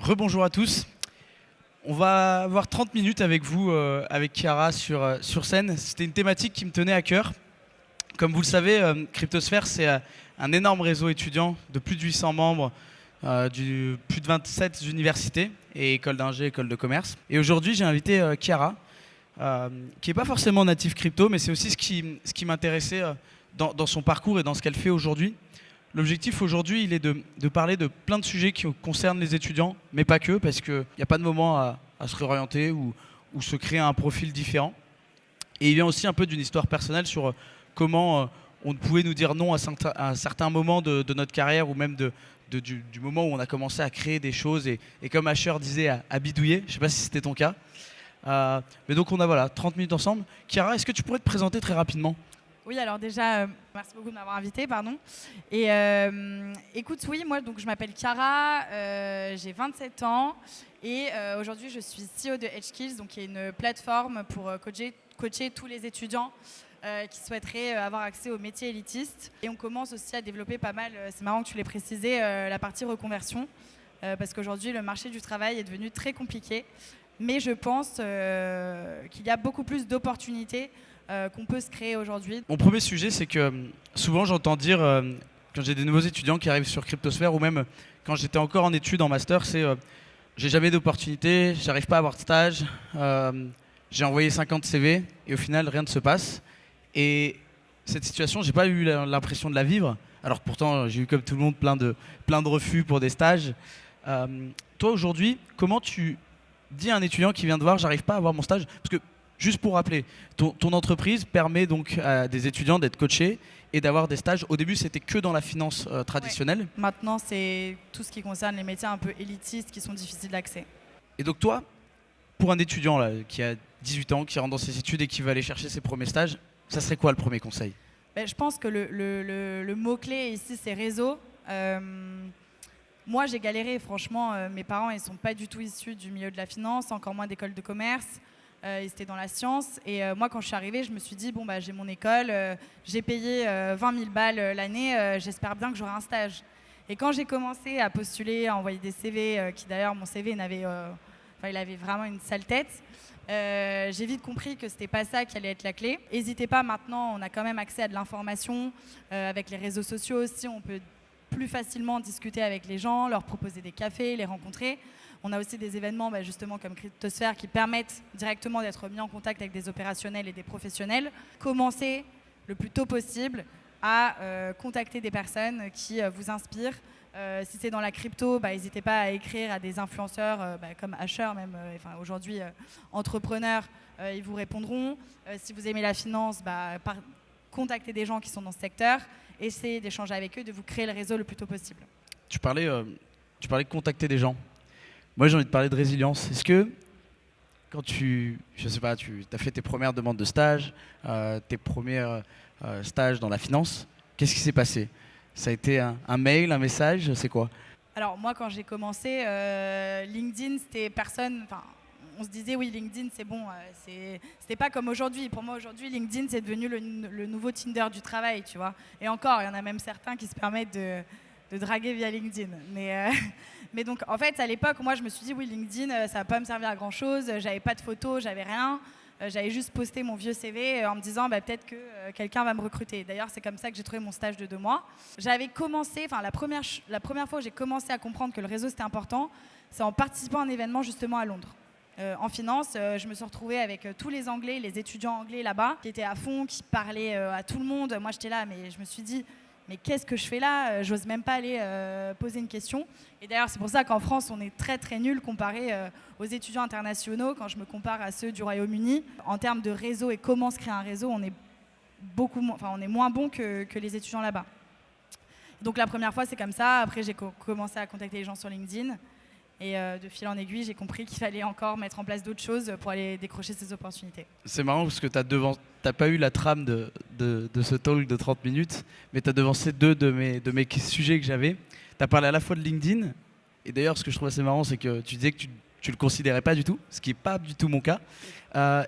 Rebonjour à tous. On va avoir 30 minutes avec vous, avec Chiara sur scène. C'était une thématique qui me tenait à cœur. Comme vous le savez, Cryptosphère, c'est un énorme réseau étudiant de plus de 800 membres, plus de 27 universités et écoles d'ingé, écoles de commerce. Et aujourd'hui, j'ai invité Chiara, qui n'est pas forcément native crypto, mais c'est aussi ce qui m'intéressait dans son parcours et dans ce qu'elle fait aujourd'hui. L'objectif aujourd'hui, il est de parler de plein de sujets qui concernent les étudiants, mais pas que, parce qu'il n'y a pas de moment à se réorienter ou se créer un profil différent. Et il vient aussi un peu d'une histoire personnelle sur comment on pouvait nous dire non à un certain moment de notre carrière ou même du moment où on a commencé à créer des choses et comme Asher disait, à bidouiller. Je ne sais pas si c'était ton cas. Mais donc on a 30 minutes ensemble. Chiara, est-ce que tu pourrais te présenter très rapidement ? Oui, alors déjà, merci beaucoup de m'avoir invité, pardon. Et écoute, oui, moi, donc, je m'appelle Chiara, j'ai 27 ans et aujourd'hui, je suis CEO de Edgekills, donc qui est une plateforme pour coacher tous les étudiants qui souhaiteraient avoir accès aux métiers élitistes. Et on commence aussi à développer pas mal, c'est marrant que tu l'aies précisé, la partie reconversion, parce qu'aujourd'hui, le marché du travail est devenu très compliqué. Mais je pense qu'il y a beaucoup plus d'opportunités qu'on peut se créer aujourd'hui. Mon premier sujet, c'est que souvent j'entends dire, quand j'ai des nouveaux étudiants qui arrivent sur Cryptosphère, ou même quand j'étais encore en études en master, c'est j'ai jamais d'opportunité, j'arrive pas à avoir de stage, j'ai envoyé 50 CV et au final rien ne se passe. Et cette situation, j'ai pas eu l'impression de la vivre. Alors pourtant, j'ai eu comme tout le monde plein de refus pour des stages. Toi aujourd'hui, comment tu dis à un étudiant qui vient de voir, j'arrive pas à avoir mon stage, parce que juste pour rappeler, ton entreprise permet donc à des étudiants d'être coachés et d'avoir des stages. Au début, c'était que dans la finance traditionnelle. Ouais. Maintenant, c'est tout ce qui concerne les métiers un peu élitistes qui sont difficiles d'accès. Et donc toi, pour un étudiant là, qui a 18 ans, qui rentre dans ses études et qui va aller chercher ses premiers stages, ça serait quoi le premier conseil ? Je pense que le mot-clé ici, c'est réseau. Moi, j'ai galéré, franchement, mes parents, ils ne sont pas du tout issus du milieu de la finance, encore moins d'école de commerce. Ils étaient dans la science. Et moi, quand je suis arrivée, je me suis dit, bon, j'ai mon école, j'ai payé 20 000 balles l'année, j'espère bien que j'aurai un stage. Et quand j'ai commencé à postuler, à envoyer des CV, qui d'ailleurs, mon CV, il avait vraiment une sale tête, j'ai vite compris que c'était pas ça qui allait être la clé. N'hésitez pas, maintenant, on a quand même accès à de l'information. Avec les réseaux sociaux aussi, on peut plus facilement discuter avec les gens, leur proposer des cafés, les rencontrer. On a aussi des événements justement comme Cryptosphère qui permettent directement d'être mis en contact avec des opérationnels et des professionnels. Commencez le plus tôt possible à contacter des personnes qui vous inspirent. Si c'est dans la crypto, n'hésitez pas à écrire à des influenceurs comme Asher, même aujourd'hui entrepreneurs, ils vous répondront. Si vous aimez la finance, contactez des gens qui sont dans ce secteur. Essayez d'échanger avec eux, de vous créer le réseau le plus tôt possible. Tu parlais de contacter des gens. Moi, j'ai envie de parler de résilience. Est-ce que, quand tu as fait tes premières demandes de stage, tes premiers stages dans la finance, qu'est-ce qui s'est passé ? Ça a été un mail, un message, c'est quoi ? Alors moi, quand j'ai commencé, LinkedIn, c'était personne... On se disait, oui, LinkedIn, c'est bon. C'était pas comme aujourd'hui. Pour moi, aujourd'hui, LinkedIn, c'est devenu le nouveau Tinder du travail, tu vois. Et encore, il y en a même certains qui se permettent de draguer via LinkedIn. Mais donc, en fait, à l'époque, moi, je me suis dit, oui, LinkedIn, ça va pas me servir à grand-chose. J'avais pas de photos, j'avais rien. J'avais juste posté mon vieux CV en me disant, peut-être que quelqu'un va me recruter. D'ailleurs, c'est comme ça que j'ai trouvé mon stage de 2 mois. J'avais commencé, la première fois où j'ai commencé à comprendre que le réseau, c'était important, c'est en participant à un événement, justement, à Londres. En finance, je me suis retrouvée avec tous les Anglais, les étudiants anglais là-bas, qui étaient à fond, qui parlaient à tout le monde. Moi, j'étais là, mais je me suis dit, mais qu'est-ce que je fais là ? J'ose même pas aller poser une question. Et d'ailleurs, c'est pour ça qu'en France, on est très très nuls comparé aux étudiants internationaux. Quand je me compare à ceux du Royaume-Uni, en termes de réseau et comment se créer un réseau, on est on est moins bon que les étudiants là-bas. Donc la première fois, c'est comme ça. Après, j'ai commencé à contacter les gens sur LinkedIn. Et de fil en aiguille, j'ai compris qu'il fallait encore mettre en place d'autres choses pour aller décrocher ces opportunités. C'est marrant parce que t'as pas eu la trame de ce talk de 30 minutes, mais tu as devancé 2 de mes sujets que j'avais. Tu as parlé à la fois de LinkedIn, et d'ailleurs ce que je trouve assez marrant, c'est que tu disais que tu le considérais pas du tout, ce qui n'est pas du tout mon cas.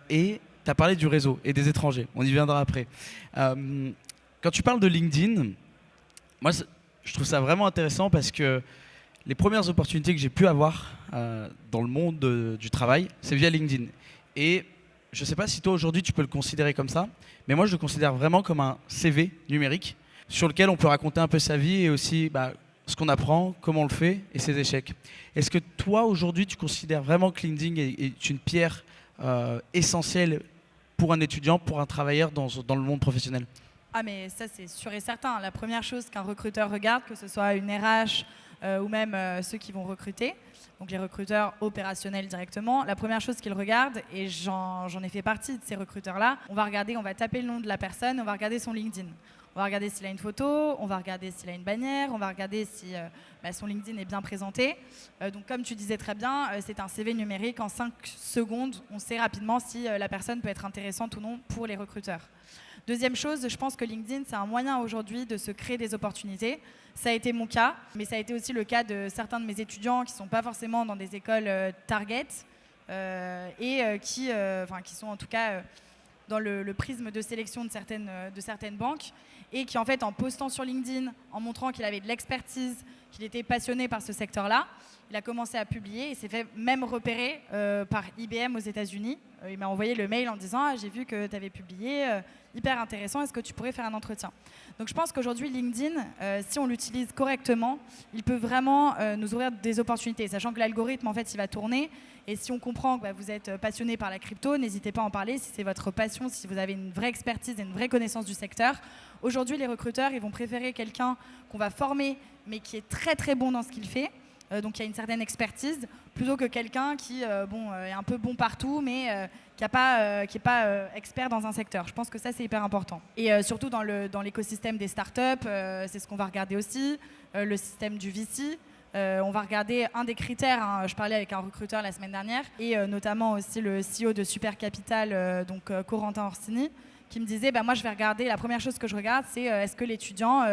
Et tu as parlé du réseau et des étrangers, on y viendra après. Quand tu parles de LinkedIn, moi je trouve ça vraiment intéressant parce que les premières opportunités que j'ai pu avoir dans le monde du travail, c'est via LinkedIn. Et je ne sais pas si toi aujourd'hui tu peux le considérer comme ça, mais moi je le considère vraiment comme un CV numérique sur lequel on peut raconter un peu sa vie et aussi ce qu'on apprend, comment on le fait et ses échecs. Est-ce que toi aujourd'hui tu considères vraiment que LinkedIn est une pierre essentielle pour un étudiant, pour un travailleur dans le monde professionnel? Ah mais ça c'est sûr et certain. La première chose qu'un recruteur regarde, que ce soit une RH ou même ceux qui vont recruter, donc les recruteurs opérationnels directement, la première chose qu'ils regardent, et j'en ai fait partie de ces recruteurs-là, on va taper le nom de la personne, on va regarder son LinkedIn. On va regarder s'il a une photo, on va regarder s'il a une bannière, on va regarder si son LinkedIn est bien présenté. Donc comme tu disais très bien, c'est un CV numérique. En 5 secondes, on sait rapidement si la personne peut être intéressante ou non pour les recruteurs. Deuxième chose, je pense que LinkedIn, c'est un moyen aujourd'hui de se créer des opportunités. Ça a été mon cas, mais ça a été aussi le cas de certains de mes étudiants qui ne sont pas forcément dans des écoles target et qui sont en tout cas dans le prisme de sélection de certaines banques et qui, en fait, en postant sur LinkedIn, en montrant qu'il avait de l'expertise, qu'il était passionné par ce secteur-là, il a commencé à publier et s'est fait même repérer par IBM aux États-Unis. Il m'a envoyé le mail en disant « Ah, j'ai vu que tu avais publié, hyper intéressant, est-ce que tu pourrais faire un entretien ?» Donc je pense qu'aujourd'hui, LinkedIn, si on l'utilise correctement, il peut vraiment nous ouvrir des opportunités, sachant que l'algorithme, en fait, il va tourner. Et si on comprend que vous êtes passionné par la crypto, n'hésitez pas à en parler si c'est votre passion, si vous avez une vraie expertise et une vraie connaissance du secteur. Aujourd'hui, les recruteurs, ils vont préférer quelqu'un qu'on va former, mais qui est très très bon dans ce qu'il fait, donc qui a une certaine expertise, plutôt que quelqu'un qui est un peu bon partout, mais qui n'est pas expert dans un secteur. Je pense que ça, c'est hyper important. Et surtout dans l'écosystème des startups, c'est ce qu'on va regarder aussi, le système du VC. On va regarder un des critères, je parlais avec un recruteur la semaine dernière, et notamment aussi le CEO de Super Capital, Corentin Orsini, qui me disait, moi je vais regarder, la première chose que je regarde, c'est est-ce que l'étudiant,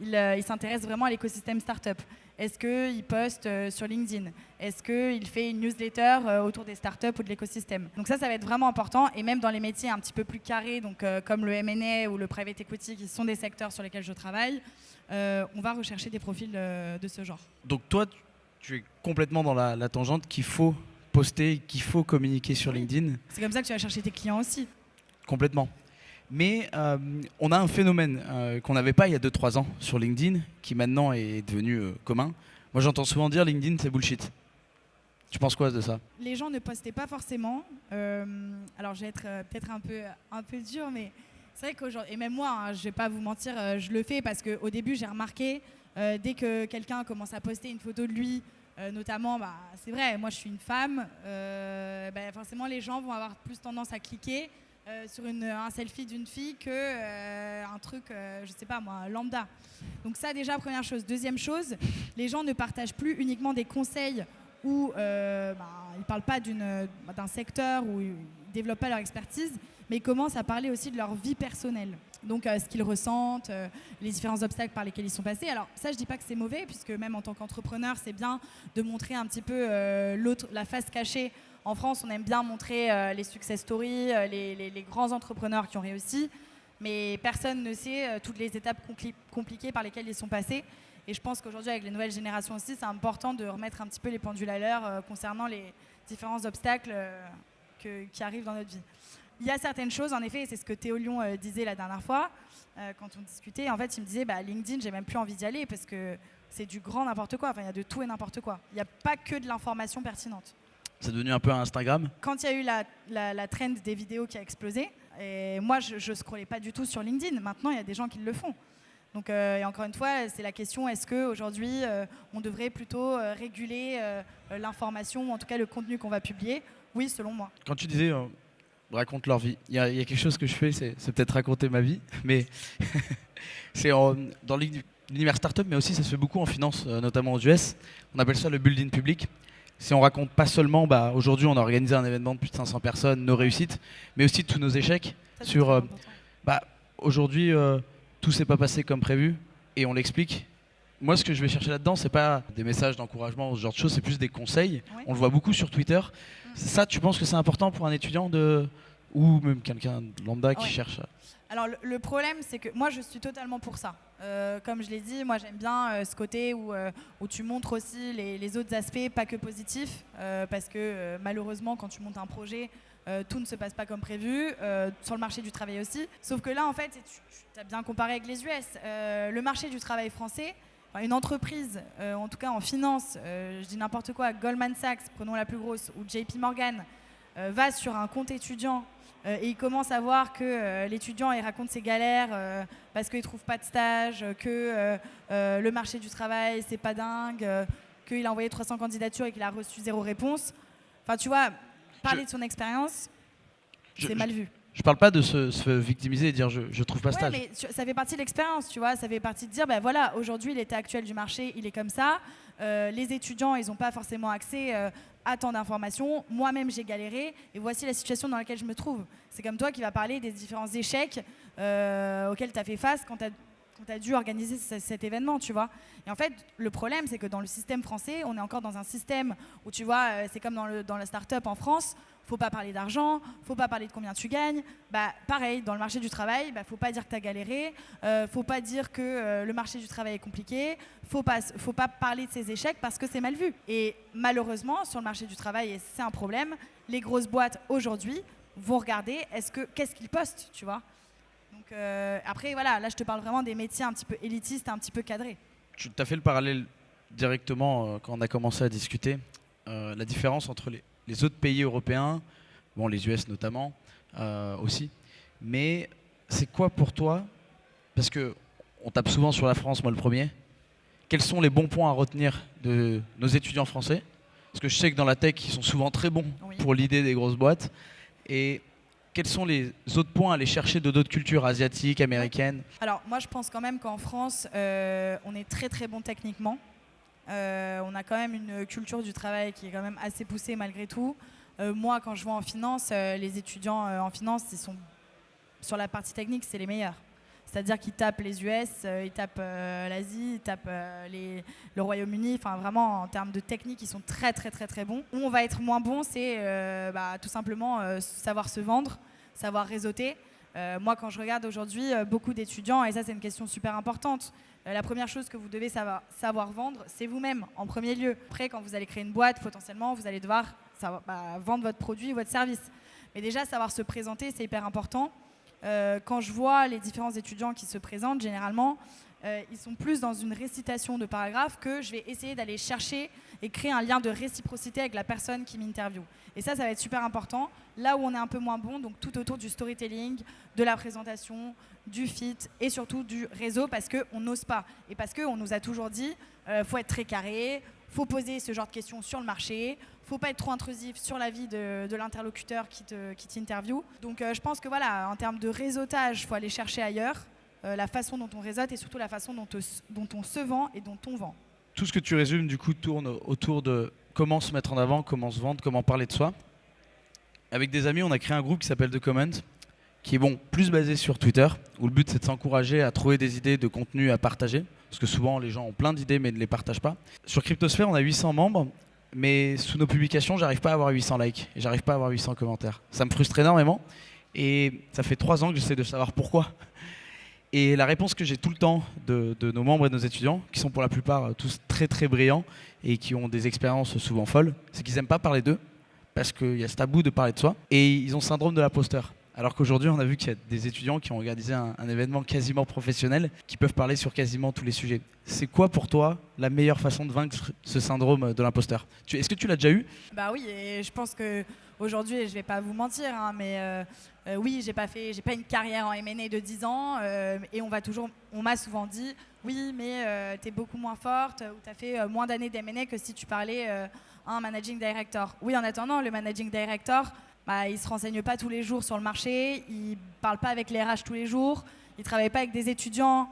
il s'intéresse vraiment à l'écosystème startup. Est-ce qu'il poste sur LinkedIn? Est-ce qu'il fait une newsletter autour des startups ou de l'écosystème? Donc ça va être vraiment important. Et même dans les métiers un petit peu plus carrés, donc, comme le M&A ou le private equity, qui sont des secteurs sur lesquels je travaille, on va rechercher des profils de ce genre. Donc toi, tu es complètement dans la tangente qu'il faut poster, qu'il faut communiquer sur LinkedIn. C'est comme ça que tu vas chercher tes clients aussi. Complètement. Mais on a un phénomène qu'on n'avait pas il y a 2-3 ans sur LinkedIn, qui maintenant est devenu commun. Moi, j'entends souvent dire LinkedIn, c'est bullshit. Tu penses quoi de ça? Les gens ne postaient pas forcément. Alors, je vais être peut-être un peu dur, mais c'est vrai qu'aujourd'hui, et même moi, je ne vais pas vous mentir, je le fais parce qu'au début, j'ai remarqué, dès que quelqu'un commence à poster une photo de lui, notamment, c'est vrai, moi je suis une femme, forcément les gens vont avoir plus tendance à cliquer sur un selfie d'une fille que un truc, je sais pas moi, lambda. Donc ça déjà, première chose. Deuxième chose, les gens ne partagent plus uniquement des conseils où ils ne parlent pas d'un secteur, où ils ne développent pas leur expertise, mais ils commencent à parler aussi de leur vie personnelle. Donc ce qu'ils ressentent, les différents obstacles par lesquels ils sont passés. Alors ça, je dis pas que c'est mauvais, puisque même en tant qu'entrepreneur, c'est bien de montrer un petit peu la face cachée. En France, on aime bien montrer les success stories, les grands entrepreneurs qui ont réussi, mais personne ne sait toutes les étapes compliquées par lesquelles ils sont passés. Et je pense qu'aujourd'hui, avec les nouvelles générations aussi, c'est important de remettre un petit peu les pendules à l'heure concernant les différents obstacles qui arrivent dans notre vie. Il y a certaines choses, en effet, et c'est ce que Théo Lyon disait la dernière fois, quand on discutait. En fait, il me disait, LinkedIn, j'ai même plus envie d'y aller parce que c'est du grand n'importe quoi. Enfin, il y a de tout et n'importe quoi. Il n'y a pas que de l'information pertinente. C'est devenu un peu un Instagram. Quand il y a eu la trend des vidéos qui a explosé, et moi, je ne scrollais pas du tout sur LinkedIn. Maintenant, il y a des gens qui le font. Donc, et encore une fois, c'est la question, est-ce qu'aujourd'hui, on devrait plutôt réguler l'information, ou en tout cas le contenu qu'on va publier? Oui, selon moi. Quand tu disais raconte leur vie, il y a quelque chose que je fais, c'est peut-être raconter ma vie, mais c'est dans l'univers startup, mais aussi ça se fait beaucoup en finance, notamment aux US. On appelle ça le building public. Si on raconte pas seulement, aujourd'hui on a organisé un événement de plus de 500 personnes, nos réussites, mais aussi tous nos échecs. Ça, Aujourd'hui, tout s'est pas passé comme prévu et on l'explique. Moi, ce que je vais chercher là-dedans, c'est pas des messages d'encouragement ou ce genre de choses, c'est plus des conseils. Ouais. On le voit beaucoup sur Twitter. Ça, tu penses que c'est important pour un étudiant ou même quelqu'un de lambda qui cherche? Alors, le problème, c'est que moi, je suis totalement pour ça. Comme je l'ai dit, moi j'aime bien ce côté où tu montres aussi les autres aspects, pas que positifs, parce que malheureusement quand tu montes un projet, tout ne se passe pas comme prévu, sur le marché du travail aussi. Sauf que là en fait, tu as bien comparé avec les US, le marché du travail français, enfin, une entreprise, en tout cas en finance, je dis n'importe quoi, Goldman Sachs, prenons la plus grosse, ou JP Morgan, va sur un compte étudiant et il commence à voir que l'étudiant il raconte ses galères parce qu'il ne trouve pas de stage, que le marché du travail c'est pas dingue, qu'il a envoyé 300 candidatures et qu'il a reçu 0 réponse. Enfin tu vois, parler de son expérience, c'est mal vu. Je parle pas de se victimiser et dire je trouve pas stage. Mais ça fait partie de l'expérience, tu vois. Ça fait partie de dire, ben voilà, aujourd'hui l'état actuel du marché, il est comme ça. Les étudiants, ils n'ont pas forcément accès à tant d'informations. Moi-même, j'ai galéré. Et voici la situation dans laquelle je me trouve. C'est comme toi qui vas parler des différents échecs auxquels tu as fait face quand tu as dû organiser cet événement, tu vois. Et en fait, le problème, c'est que dans le système français, on est encore dans un système où, tu vois, c'est comme dans la start-up en France, faut pas parler d'argent, faut pas parler de combien tu gagnes. Bah, pareil, dans le marché du travail, faut pas dire que tu as galéré, faut pas dire que le marché du travail est compliqué, faut pas parler de ses échecs parce que c'est mal vu. Et malheureusement, sur le marché du travail, et c'est un problème, les grosses boîtes aujourd'hui vont regarder qu'est-ce qu'ils postent, tu vois. Donc après, voilà, là je te parle vraiment des métiers un petit peu élitistes, un petit peu cadrés. Tu as fait le parallèle directement quand on a commencé à discuter. La différence entre les autres pays européens, bon les US notamment aussi, mais c'est quoi pour toi, parce que on tape souvent sur la France, moi le premier, quels sont les bons points à retenir de nos étudiants français? Parce que je sais que dans la tech, ils sont souvent très bons pour l'idée des grosses boîtes. Et quels sont les autres points à aller chercher de d'autres cultures asiatiques, américaines? Alors moi je pense quand même qu'en France, on est très très bon techniquement. On a quand même une culture du travail qui est quand même assez poussée malgré tout. Moi quand je vois en finance, les étudiants en finance, ils sont sur la partie technique, c'est les meilleurs. C'est-à-dire qu'ils tapent les US, ils tapent l'Asie, ils tapent le Royaume-Uni. Enfin, vraiment, en termes de technique, ils sont très, très, très, très bons. Où on va être moins bon, c'est tout simplement savoir se vendre, savoir réseauter. Moi, quand je regarde aujourd'hui, beaucoup d'étudiants, et ça, c'est une question super importante, la première chose que vous devez savoir vendre, c'est vous-même, en premier lieu. Après, quand vous allez créer une boîte, potentiellement, vous allez devoir vendre votre produit, votre service. Mais déjà, savoir se présenter, c'est hyper important. Quand je vois les différents étudiants qui se présentent, généralement, ils sont plus dans une récitation de paragraphes que je vais essayer d'aller chercher et créer un lien de réciprocité avec la personne qui m'interviewe. Et ça va être super important. Là où on est un peu moins bon, donc tout autour du storytelling, de la présentation, du fit et surtout du réseau, parce qu'on n'ose pas. Et parce qu'on nous a toujours dit, faut être très carré, faut poser ce genre de questions sur le marché, faut pas être trop intrusif sur la vie de l'interlocuteur qui t'interviewe. Donc je pense que voilà, en termes de réseautage, il faut aller chercher ailleurs la façon dont on réseaute et surtout la façon dont on se vend et dont on vend. Tout ce que tu résumes du coup tourne autour de comment se mettre en avant, comment se vendre, comment parler de soi. Avec des amis, on a créé un groupe qui s'appelle The Comment, qui est plus basé sur Twitter, où le but c'est de s'encourager à trouver des idées de contenu à partager, parce que souvent les gens ont plein d'idées mais ne les partagent pas. Sur Cryptosphère, on a 800 membres, mais sous nos publications, j'arrive pas à avoir 800 likes, et j'arrive pas à avoir 800 commentaires. Ça me frustre énormément, et ça fait 3 ans que j'essaie de savoir pourquoi. Et la réponse que j'ai tout le temps de nos membres et de nos étudiants, qui sont pour la plupart tous très très brillants et qui ont des expériences souvent folles, c'est qu'ils n'aiment pas parler d'eux, parce qu'il y a ce tabou de parler de soi, et ils ont le syndrome de l'imposteur. Alors qu'aujourd'hui, on a vu qu'il y a des étudiants qui ont organisé un événement quasiment professionnel, qui peuvent parler sur quasiment tous les sujets. C'est quoi pour toi la meilleure façon de vaincre ce syndrome de l'imposteur? Est-ce que tu l'as déjà eu? Bah oui, et je pense qu'aujourd'hui, je vais pas vous mentir, hein, mais oui, j'ai pas une carrière en M&A de 10 ans, et on m'a souvent dit, oui, mais tu es beaucoup moins forte, ou tu as fait moins d'années d'M&A que si tu parlais à un managing director. Oui, en attendant, le managing director, il ne se renseigne pas tous les jours sur le marché, il ne parle pas avec les RH tous les jours, il ne travaille pas avec des étudiants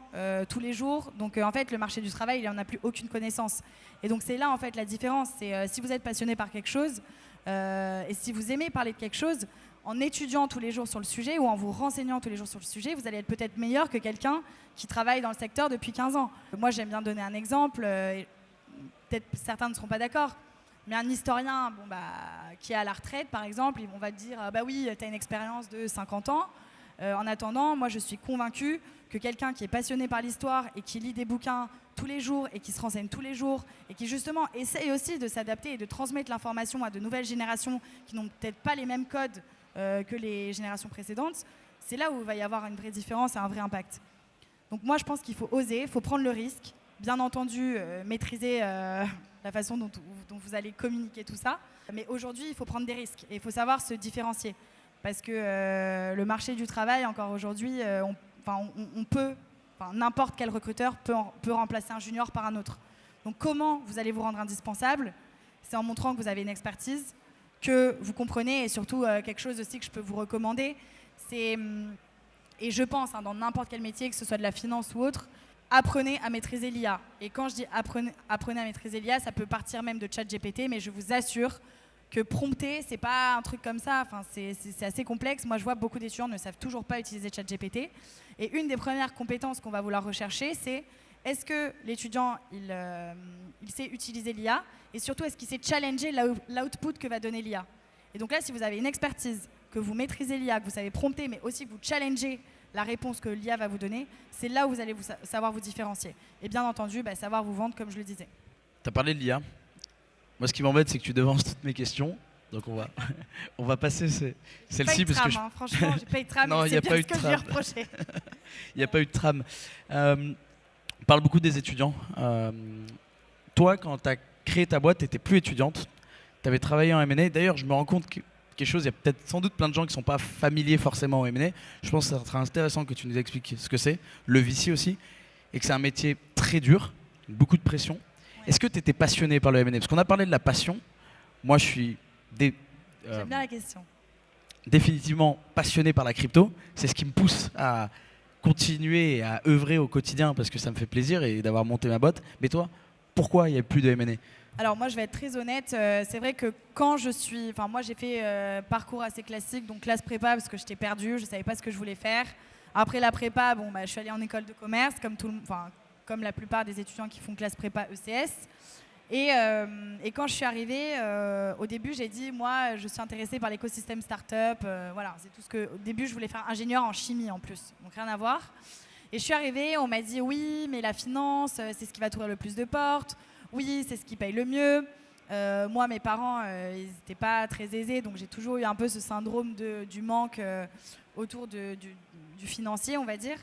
tous les jours. Donc en fait, le marché du travail, il n'en a plus aucune connaissance. Et donc c'est là en fait la différence. C'est si vous êtes passionné par quelque chose et si vous aimez parler de quelque chose, en étudiant tous les jours sur le sujet ou en vous renseignant tous les jours sur le sujet, vous allez être peut-être meilleur que quelqu'un qui travaille dans le secteur depuis 15 ans. Moi, j'aime bien donner un exemple. Peut-être certains ne seront pas d'accord. Mais un historien qui est à la retraite, par exemple, on va te dire bah oui, tu as une expérience de 50 ans, En attendant, moi je suis convaincue que quelqu'un qui est passionné par l'histoire et qui lit des bouquins tous les jours et qui se renseigne tous les jours et qui justement essaye aussi de s'adapter et de transmettre l'information à de nouvelles générations qui n'ont peut-être pas les mêmes codes que les générations précédentes, c'est là où il va y avoir une vraie différence et un vrai impact. Donc moi je pense qu'il faut oser, il faut prendre le risque, bien entendu maîtriser la façon dont vous allez communiquer tout ça, mais aujourd'hui il faut prendre des risques et il faut savoir se différencier parce que le marché du travail encore aujourd'hui, n'importe quel recruteur peut remplacer un junior par un autre. Donc comment vous allez vous rendre indispensable? C'est en montrant que vous avez une expertise, que vous comprenez et surtout quelque chose aussi que je peux vous recommander, c'est, et je pense dans n'importe quel métier, que ce soit de la finance ou autre, apprenez à maîtriser l'IA. Et quand je dis apprenez à maîtriser l'IA, ça peut partir même de ChatGPT, mais je vous assure que prompter, c'est pas un truc comme ça. Enfin, c'est assez complexe. Moi, je vois beaucoup d'étudiants ne savent toujours pas utiliser ChatGPT. Et une des premières compétences qu'on va vouloir rechercher, c'est est-ce que l'étudiant il sait utiliser l'IA et surtout est-ce qu'il sait challenger l'output que va donner l'IA. Et donc là, si vous avez une expertise, que vous maîtrisez l'IA, que vous savez prompter, mais aussi que vous challengez la réponse que l'IA va vous donner, c'est là où vous allez savoir vous différencier. Et bien entendu, savoir vous vendre, comme je le disais. Tu as parlé de l'IA. Moi, ce qui m'embête, c'est que tu devances toutes mes questions. Donc, on va passer celle-ci. Parce que franchement, j'ai pas eu de trame. Non, il n'y a pas eu de trame. Il n'y a pas eu de trame. On parle beaucoup des étudiants. Toi, quand tu as créé ta boîte, tu n'étais plus étudiante. Tu avais travaillé en M&A. D'ailleurs, je me rends compte que quelque chose, il y a peut-être sans doute plein de gens qui ne sont pas familiers forcément au M&A. Je pense que ça serait intéressant que tu nous expliques ce que c'est, le VC aussi, et que c'est un métier très dur, beaucoup de pression. Ouais. Est-ce que tu étais passionné par le M&A? Parce qu'on a parlé de la passion. Moi, je suis j'aime bien la question. Définitivement passionné par la crypto. C'est ce qui me pousse à continuer et à œuvrer au quotidien parce que ça me fait plaisir et d'avoir monté ma boîte. Mais toi, pourquoi il n'y a plus de M&A? Alors moi, je vais être très honnête. C'est vrai que quand moi, j'ai fait parcours assez classique, donc classe prépa parce que j'étais perdue, je ne savais pas ce que je voulais faire. Après la prépa, je suis allée en école de commerce, comme la plupart des étudiants qui font classe prépa ECS. Et quand je suis arrivée, au début, j'ai dit, moi, je suis intéressée par l'écosystème start-up. Voilà, c'est tout ce que. Au début, je voulais faire ingénieur en chimie en plus, donc rien à voir. Et je suis arrivée, on m'a dit, oui, mais la finance, c'est ce qui va t'ouvrir le plus de portes. Oui, c'est ce qui paye le mieux. Moi, mes parents, ils n'étaient pas très aisés, donc j'ai toujours eu un peu ce syndrome du manque autour du financier, on va dire.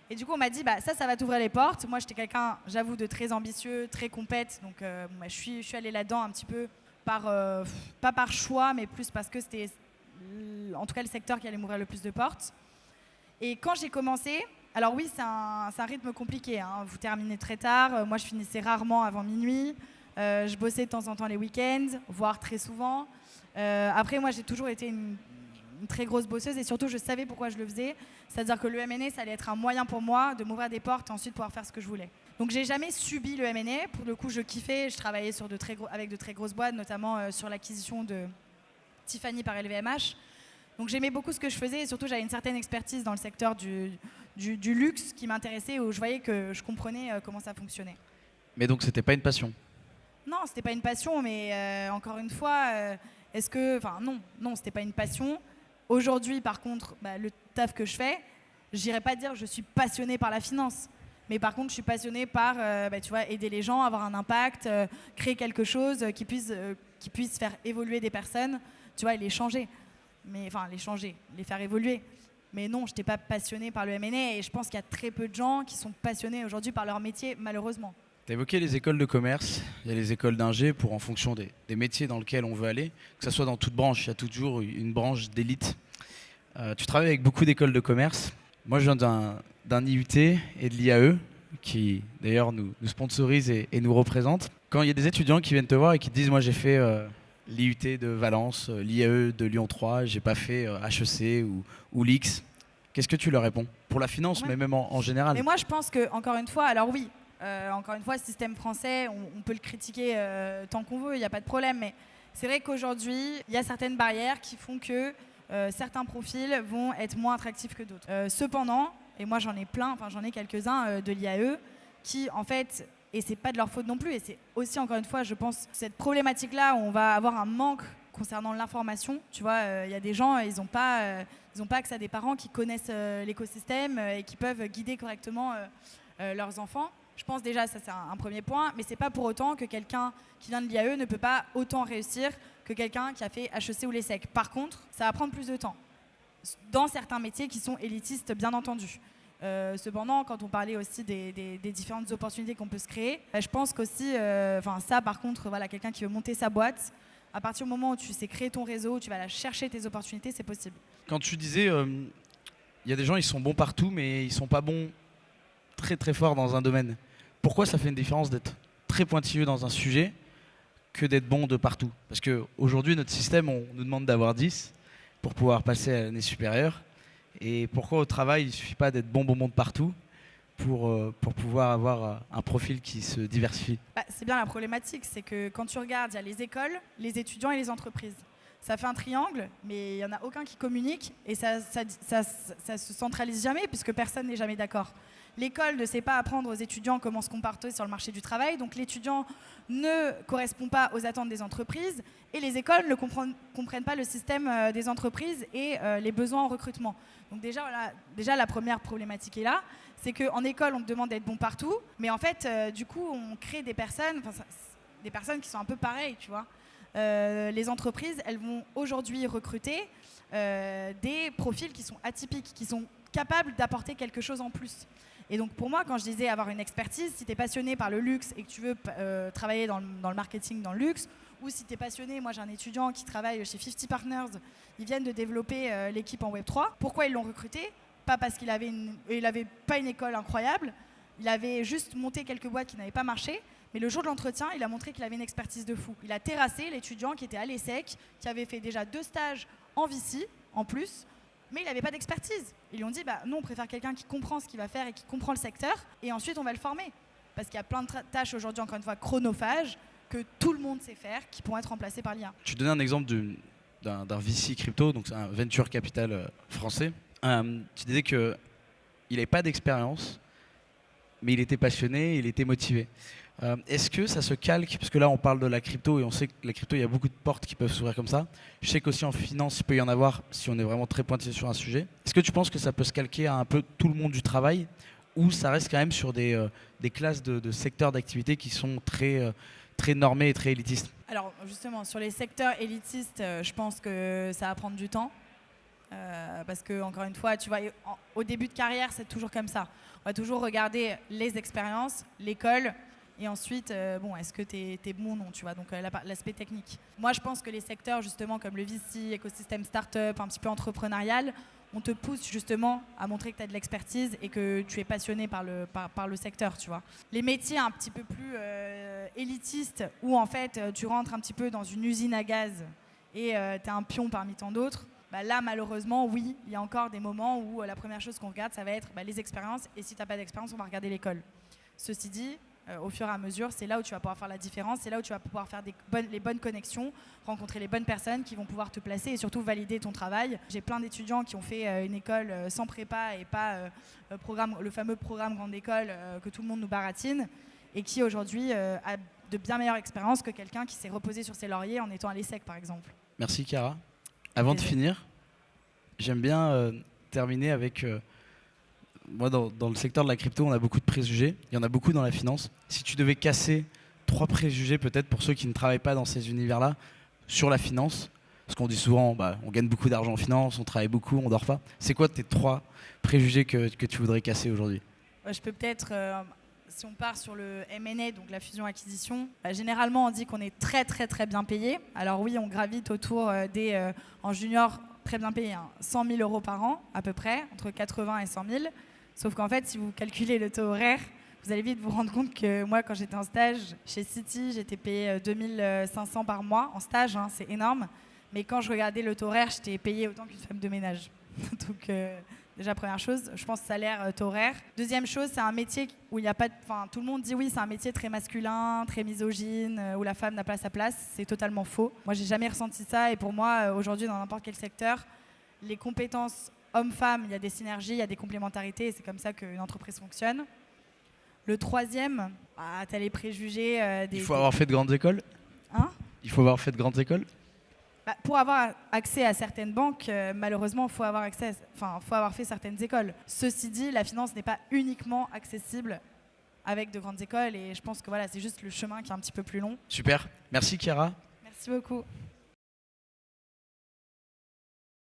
Et du coup, on m'a dit, ça va t'ouvrir les portes. Moi, j'étais quelqu'un, j'avoue, de très ambitieux, très compète. Donc, je suis allée là-dedans un petit peu, pas par choix, mais plus parce que c'était, en tout cas, le secteur qui allait m'ouvrir le plus de portes. Et quand j'ai commencé, alors oui, c'est un rythme compliqué. Hein. Vous terminez très tard. Moi, je finissais rarement avant minuit. Je bossais de temps en temps les week-ends, voire très souvent. Après, moi, j'ai toujours été une très grosse bosseuse et surtout, je savais pourquoi je le faisais. C'est-à-dire que le M&A, ça allait être un moyen pour moi de m'ouvrir des portes et ensuite pouvoir faire ce que je voulais. Donc, j'ai jamais subi le M&A. Pour le coup, je kiffais. Je travaillais avec de très grosses boîtes, notamment sur l'acquisition de Tiffany par LVMH. Donc, j'aimais beaucoup ce que je faisais et surtout, j'avais une certaine expertise dans le secteur du luxe qui m'intéressait, où je voyais que je comprenais comment ça fonctionnait. Mais donc, c'était pas une passion? Non, c'était pas une passion, mais encore une fois, non, c'était pas une passion. Aujourd'hui, par contre, le taf que je fais, j'irais pas dire que je suis passionnée par la finance. Mais par contre, je suis passionnée par aider les gens, avoir un impact, créer quelque chose qui puisse faire évoluer des personnes, et les changer. Les faire évoluer. Mais non, je n'étais pas passionnée par le M&A et je pense qu'il y a très peu de gens qui sont passionnés aujourd'hui par leur métier, malheureusement. Tu as évoqué les écoles de commerce, il y a les écoles d'ingé en fonction des métiers dans lesquels on veut aller, que ce soit dans toute branche, il y a toujours une branche d'élite. Tu travailles avec beaucoup d'écoles de commerce. Moi, je viens d'un IUT et de l'IAE, qui d'ailleurs nous sponsorise et nous représente. Quand il y a des étudiants qui viennent te voir et qui te disent « moi j'ai fait l'IUT de Valence, l'IAE de Lyon 3, j'ai pas fait HEC ou l'X », qu'est-ce que tu leur réponds? Pour la finance, mais même en général. Mais moi, je pense que, encore une fois, alors oui, encore une fois, le système français, on peut le critiquer tant qu'on veut, il n'y a pas de problème, mais c'est vrai qu'aujourd'hui, il y a certaines barrières qui font que certains profils vont être moins attractifs que d'autres. Cependant, et moi j'en ai quelques-uns de l'IAE qui, en fait, et c'est pas de leur faute non plus, et c'est aussi, encore une fois, je pense, cette problématique-là où on va avoir un manque concernant l'information. Tu vois, il y a des gens, ils n'ont pas Ils n'ont pas accès à des parents qui connaissent l'écosystème et qui peuvent guider correctement leurs enfants. Je pense déjà, ça c'est un premier point, mais c'est pas pour autant que quelqu'un qui vient de l'IAE ne peut pas autant réussir que quelqu'un qui a fait HEC ou l'ESSEC. Par contre, ça va prendre plus de temps, dans certains métiers qui sont élitistes, bien entendu. Cependant, quand on parlait aussi des différentes opportunités qu'on peut se créer, je pense qu'aussi, ça par contre, voilà, quelqu'un qui veut monter sa boîte, à partir du moment où tu sais créer ton réseau, où tu vas aller chercher tes opportunités, c'est possible. Quand tu disais, il y a des gens, ils sont bons partout, mais ils sont pas bons très très forts dans un domaine. Pourquoi ça fait une différence d'être très pointilleux dans un sujet que d'être bon de partout? Parce qu'aujourd'hui, notre système, on nous demande d'avoir 10 pour pouvoir passer à l'année supérieure. Et pourquoi au travail, il ne suffit pas d'être bon de partout pour pouvoir avoir un profil qui se diversifie? C'est bien la problématique, c'est que quand tu regardes, il y a les écoles, les étudiants et les entreprises. Ça fait un triangle, mais il n'y en a aucun qui communique et ça se centralise jamais puisque personne n'est jamais d'accord. L'école ne sait pas apprendre aux étudiants comment se comporter sur le marché du travail, donc l'étudiant ne correspond pas aux attentes des entreprises et les écoles ne comprennent pas le système des entreprises et les besoins en recrutement. Donc déjà, la première problématique est là, c'est qu'en école, on te demande d'être bon partout, mais en fait, du coup, on crée des personnes qui sont un peu pareilles, tu vois. Les entreprises, elles vont aujourd'hui recruter des profils qui sont atypiques, qui sont capables d'apporter quelque chose en plus. Et donc pour moi, quand je disais avoir une expertise, si tu es passionné par le luxe et que tu veux travailler dans le marketing dans le luxe, ou si tu es passionné, moi j'ai un étudiant qui travaille chez 50 Partners, ils viennent de développer l'équipe en Web3. Pourquoi ils l'ont recruté? Pas parce qu'il avait pas une école incroyable, il avait juste monté quelques boîtes qui n'avaient pas marché, mais le jour de l'entretien, il a montré qu'il avait une expertise de fou. Il a terrassé l'étudiant qui était à l'ESSEC, qui avait fait déjà 2 stages en VC en plus, mais il n'avait pas d'expertise. Ils lui ont dit, nous on préfère quelqu'un qui comprend ce qu'il va faire et qui comprend le secteur, et ensuite on va le former. Parce qu'il y a plein de tâches aujourd'hui, encore une fois, chronophages, que tout le monde sait faire, qui pourront être remplacées par l'IA. Tu donnais un exemple d'un VC crypto, donc c'est un venture capital français. Tu disais qu'il n'avait pas d'expérience, mais il était passionné, il était motivé. Est-ce que ça se calque, parce que là on parle de la crypto et on sait que la crypto, il y a beaucoup de portes qui peuvent s'ouvrir comme ça. Je sais qu'aussi en finance, il peut y en avoir si on est vraiment très pointillé sur un sujet. Est-ce que tu penses que ça peut se calquer à un peu tout le monde du travail, ou ça reste quand même sur des classes de secteurs d'activité qui sont très normés et très élitistes? Alors justement, sur les secteurs élitistes, je pense que ça va prendre du temps. Parce que, encore une fois, tu vois, au début de carrière, c'est toujours comme ça. On va toujours regarder les expériences, l'école, et ensuite, est-ce que tu es bon ou non, tu vois, donc l'aspect technique. Moi, je pense que les secteurs, justement, comme le VC, écosystème start-up, un petit peu entrepreneurial, on te pousse justement à montrer que tu as de l'expertise et que tu es passionné par le secteur, tu vois. Les métiers un petit peu plus élitistes, où en fait, tu rentres un petit peu dans une usine à gaz et tu es un pion parmi tant d'autres, là, malheureusement, oui, il y a encore des moments où la première chose qu'on regarde, ça va être les expériences. Et si tu n'as pas d'expérience, on va regarder l'école. Ceci dit, au fur et à mesure, c'est là où tu vas pouvoir faire la différence. C'est là où tu vas pouvoir faire les bonnes connexions, rencontrer les bonnes personnes qui vont pouvoir te placer et surtout valider ton travail. J'ai plein d'étudiants qui ont fait une école sans prépa et pas le fameux programme grande école que tout le monde nous baratine et qui aujourd'hui a de bien meilleures expériences que quelqu'un qui s'est reposé sur ses lauriers en étant à l'ESSEC, par exemple. Merci, Chiara. Avant de finir, j'aime bien terminer avec... moi, dans le secteur de la crypto, on a beaucoup de préjugés. Il y en a beaucoup dans la finance. Si tu devais casser 3 préjugés, peut-être, pour ceux qui ne travaillent pas dans ces univers-là, sur la finance, parce qu'on dit souvent, on gagne beaucoup d'argent en finance, on travaille beaucoup, on dort pas. C'est quoi tes 3 préjugés que tu voudrais casser aujourd'hui? Je peux peut-être... si on part sur le M&A, donc la fusion-acquisition, généralement on dit qu'on est très très très bien payé. Alors oui, on gravite autour en junior, très bien payé, 100 000 euros par an à peu près, entre 80 et 100 000. Sauf qu'en fait, si vous calculez le taux horaire, vous allez vite vous rendre compte que moi, quand j'étais en stage chez Citi, j'étais payé 2500 par mois en stage, c'est énorme. Mais quand je regardais le taux horaire, j'étais payé autant qu'une femme de ménage. Donc... déjà, première chose, je pense salaire, taux horaire. Deuxième chose, c'est un métier où il n'y a pas... tout le monde dit oui, c'est un métier très masculin, très misogyne, où la femme n'a pas sa place. C'est totalement faux. Moi, j'ai jamais ressenti ça. Et pour moi, aujourd'hui, dans n'importe quel secteur, les compétences hommes-femmes, il y a des synergies, il y a des complémentarités. Et c'est comme ça qu'une entreprise fonctionne. Le troisième, tu as les préjugés... Il faut avoir fait de grandes écoles. Hein? Il faut avoir fait de grandes écoles. Pour avoir accès à certaines banques, malheureusement, faut avoir fait certaines écoles. Ceci dit, la finance n'est pas uniquement accessible avec de grandes écoles et je pense que voilà, c'est juste le chemin qui est un petit peu plus long. Super. Merci Chiara. Merci beaucoup.